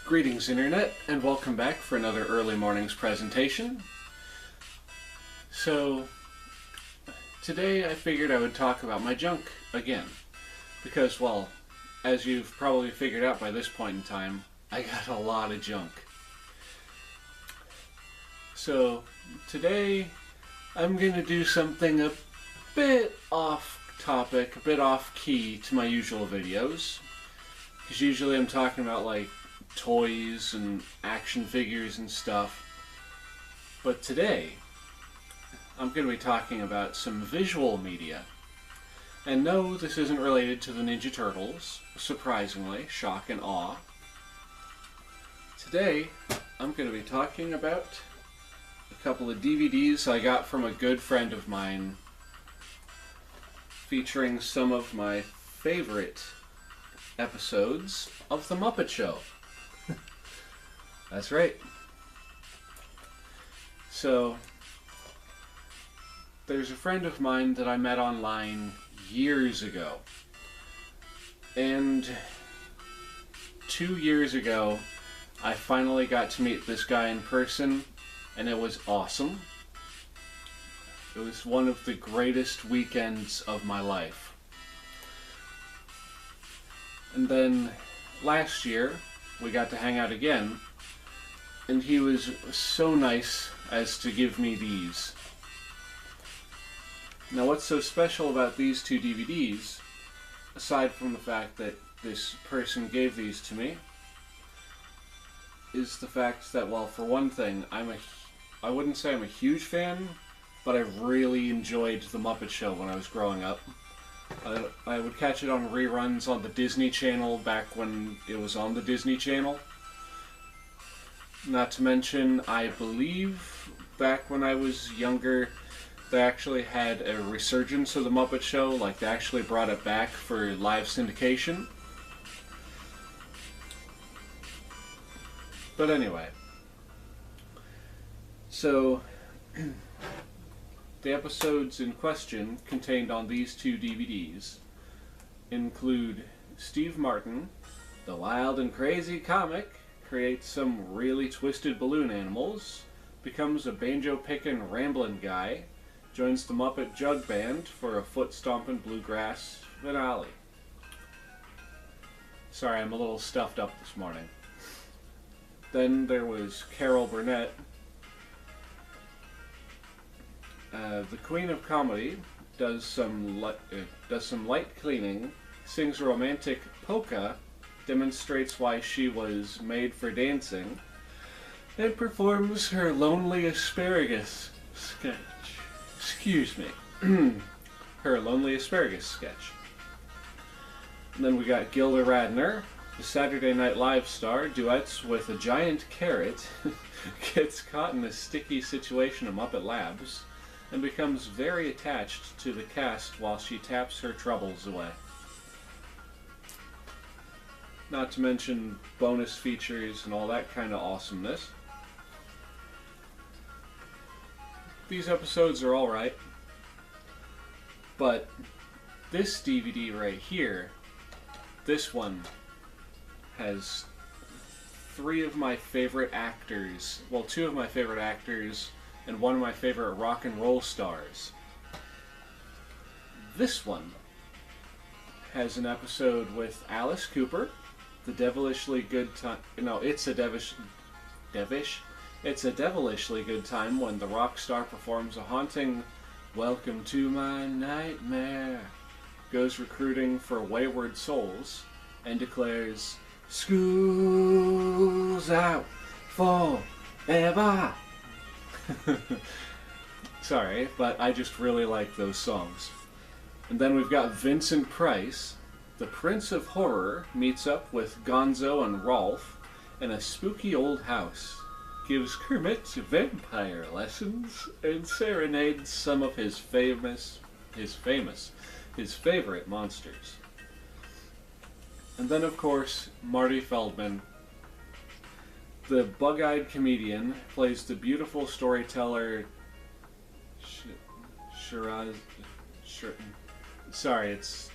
Greetings Internet, and welcome back for another early morning's presentation. So, today I figured I would talk about my junk again. Because, well, as you've probably figured out by this point in time, I got a lot of junk. So, today I'm going to do something a bit off topic, a bit off key to my usual videos. Because usually I'm talking about like toys and action figures and stuff. But today, I'm going to be talking about some visual media. And no, this isn't related to the Ninja Turtles, surprisingly, shock and awe. Today, I'm going to be talking about a couple of DVDs I got from a good friend of mine, featuring some of my favorite episodes of The Muppet Show. That's right. So, there's a friend of mine that I met online years ago. And 2 years ago, I finally got to meet this guy in person, and it was awesome. It was one of the greatest weekends of my life. And then, last year, we got to hang out again, and he was so nice as to give me these. Now, what's so special about these two DVDs, aside from the fact that this person gave these to me, is the fact that, well, for one thing, I wouldn't say I'm a huge fan, but I really enjoyed The Muppet Show when I was growing up. I would catch it on reruns on the Disney Channel back when it was on the Disney Channel. Not to mention, I believe back when I was younger, they actually had a resurgence of The Muppet Show, like they actually brought it back for live syndication. But anyway, so the episodes in question contained on these two DVDs include Steve Martin, the wild and crazy comic, creates some really twisted balloon animals, becomes a banjo-pickin' ramblin' guy, joins the Muppet Jug Band for a foot-stompin' bluegrass finale. Sorry, I'm a little stuffed up this morning. Then there was Carol Burnett, the Queen of Comedy, does some light cleaning, sings romantic polka, demonstrates why she was made for dancing, and performs her lonely asparagus sketch. Excuse me. Her lonely asparagus sketch. And then we got Gilda Radner, the Saturday Night Live star, duets with a giant carrot, gets caught in a sticky situation at Muppet Labs, and becomes very attached to the cast while she taps her troubles away. Not to mention bonus features and all that kind of awesomeness. These episodes are alright, but this DVD right here, this one, has three of my favorite actors, well, two of my favorite actors, and one of my favorite rock and roll stars. This one has an episode with Alice Cooper, the devilishly good time. No, it's a devilishly good time when the rock star performs a haunting "Welcome to My Nightmare," goes recruiting for wayward souls, and declares, "School's out forever." Sorry, but I just really like those songs. And then we've got Vincent Price, the Prince of Horror, meets up with Gonzo and Rolf in a spooky old house, gives Kermit vampire lessons, and serenades some of his favorite monsters. And then, of course, Marty Feldman, the bug-eyed comedian, plays the beautiful storyteller sorry, it's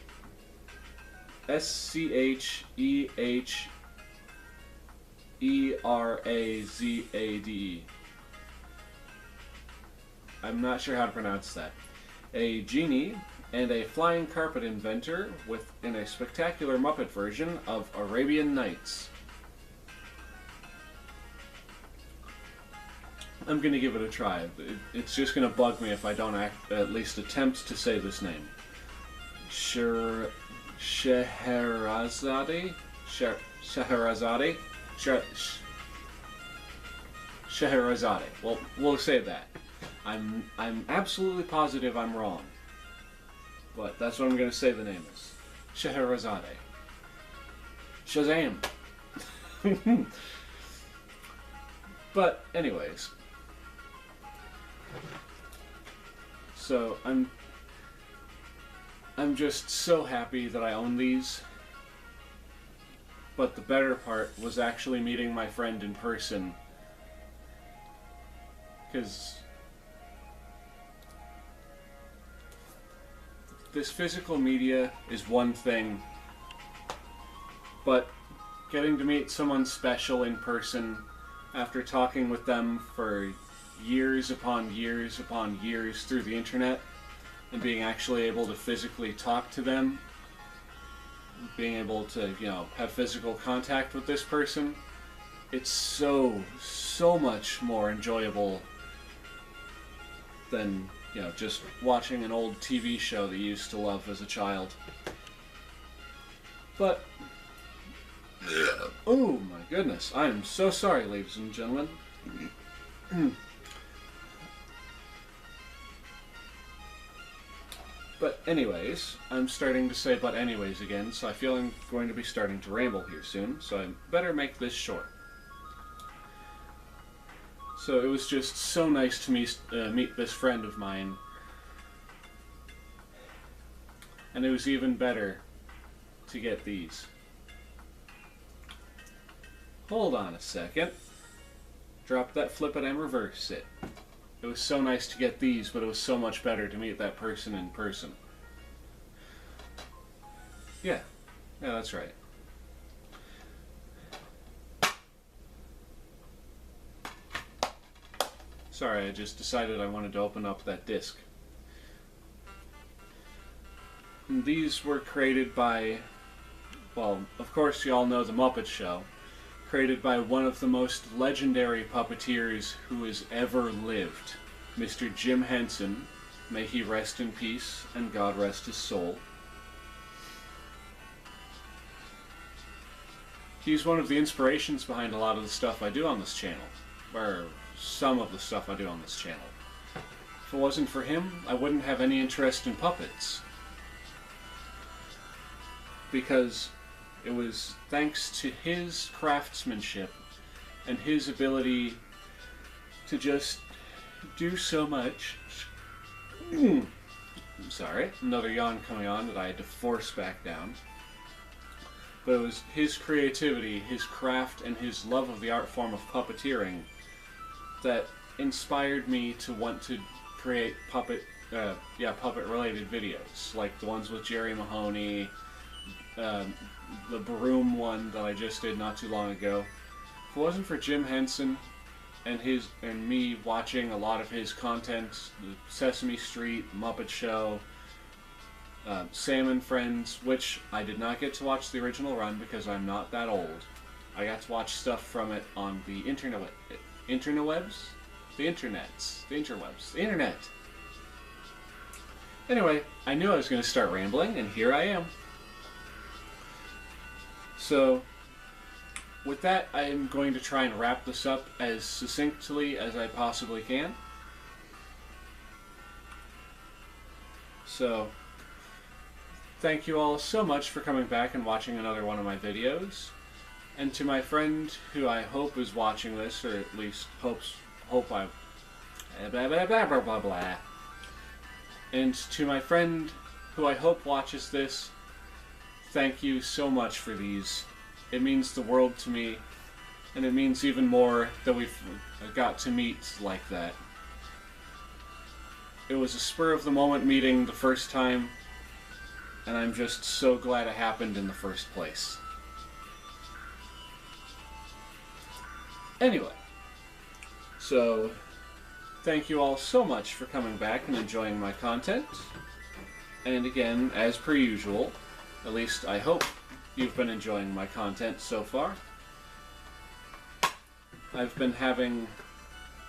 Erazade. I'm not sure how to pronounce that. A genie and a flying carpet inventor in a spectacular Muppet version of Arabian Nights. I'm going to give it a try. It's just going to bug me if I don't at least attempt to say this name. Scheherazade? Scheherazade? Scheherazade. Well, we'll say that. I'm absolutely positive I'm wrong. But that's what I'm going to say the name is. Scheherazade. Shazam! But, anyways. So, I'm just so happy that I own these. But the better part was actually meeting my friend in person. Because this physical media is one thing, but getting to meet someone special in person after talking with them for years upon years upon years through the internet and being actually able to physically talk to them, being able to, have physical contact with this person, it's so much more enjoyable than, just watching an old TV show that you used to love as a child. But, oh my goodness, I am so sorry, ladies and gentlemen. But anyways, I'm starting to say but anyways again, so I feel I'm going to be starting to ramble here soon, so I better make this short. So it was just so nice to meet this friend of mine. And it was even better to get these. Hold on a second. Drop that, flip it, and reverse it. It was so nice to get these, but it was so much better to meet that person in person. Yeah, that's right. Sorry, I just decided I wanted to open up that disc. And these were created by, well, of course you all know The Muppet Show, created by one of the most legendary puppeteers who has ever lived, Mr. Jim Henson. May he rest in peace, and God rest his soul. He's one of the inspirations behind a lot of the stuff I do on this channel, or some of the stuff I do on this channel. If it wasn't for him, I wouldn't have any interest in puppets. Because it was thanks to his craftsmanship and his ability to just do so much. I'm sorry, another yawn coming on that I had to force back down. But it was his creativity, his craft, and his love of the art form of puppeteering that inspired me to want to create puppet-related videos, like the ones with Jerry Mahoney, the Broom one that I just did not too long ago. If it wasn't for Jim Henson and me watching a lot of his content, the Sesame Street, Muppet Show, Sam and Friends, which I did not get to watch the original run because I'm not that old. I got to watch stuff from it on the internet. The internet. Anyway, I knew I was going to start rambling, and here I am. So, with that, I am going to try and wrap this up as succinctly as I possibly can. So, thank you all so much for coming back and watching another one of my videos. And to my friend who I hope is watching this, or at least hope I... blah, blah, blah, blah, blah, blah. And to my friend who I hope watches this, thank you so much for these. It means the world to me, and it means even more that we've got to meet like that. It was a spur-of-the-moment meeting the first time, and I'm just so glad it happened in the first place. Anyway, so thank you all so much for coming back and enjoying my content. And again, as per usual, at least I hope you've been enjoying my content so far. I've been having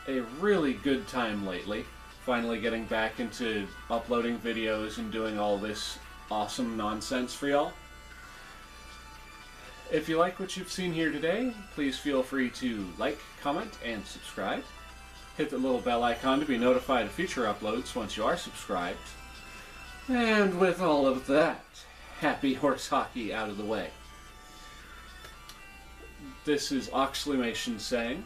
a really good time lately, finally getting back into uploading videos and doing all this awesome nonsense for y'all. If you like what you've seen here today, please feel free to like, comment, and subscribe. Hit the little bell icon to be notified of future uploads once you are subscribed. And with all of that happy horse hockey out of the way, this is Oxleymations saying,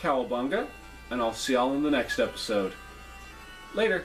Cowabunga, and I'll see y'all in the next episode. Later!